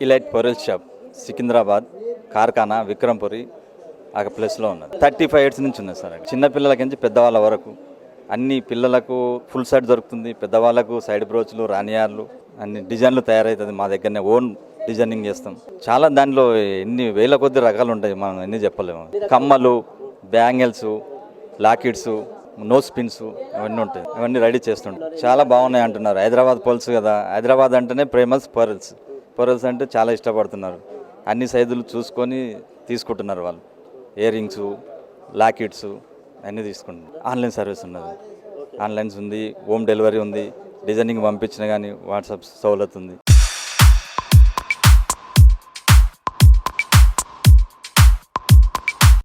Elite Porel shop Secunderabad కార్ఖానా Vikrampuri ఆ ప్లేస్లో ఉన్నది. 35 ఇయర్స్ నుంచి ఉన్నది సార్. చిన్న పిల్లలకి నుంచి పెద్దవాళ్ళ వరకు అన్ని పిల్లలకు ఫుల్ సైడ్ దొరుకుతుంది, పెద్దవాళ్ళకు సైడ్ బ్రోచ్లు రానియార్లు అన్ని డిజైన్లు తయారవుతుంది. మా దగ్గరనే ఓన్ డిజైనింగ్ చేస్తాం. చాలా దాంట్లో ఎన్ని వేల కొద్ది రకాలు ఉంటాయి, మనం ఎన్ని చెప్పలేము. కమ్మలు, బ్యాంగిల్స్, లాకెట్స్, నోస్ పిన్స్ అవన్నీ ఉంటాయి. అవన్నీ రెడీ చేస్తుంటాం. చాలా బాగున్నాయి అంటున్నారు. హైదరాబాద్ పోల్స్ కదా, హైదరాబాద్ అంటేనే ఫేమస్ పొరల్స్ అంటే చాలా ఇష్టపడుతున్నారు. అన్ని సైజులు చూసుకొని తీసుకుంటున్నారు వాళ్ళు. ఇయర్ రింగ్స్, లాకెట్స్ అన్నీ తీసుకుంటున్నారు. ఆన్లైన్ సర్వీస్ ఉన్నది, ఆన్లైన్స్ ఉంది, హోమ్ డెలివరీ ఉంది. డిజైనింగ్ పంపించిన కానీ వాట్సాప్ సౌలత్ ఉంది.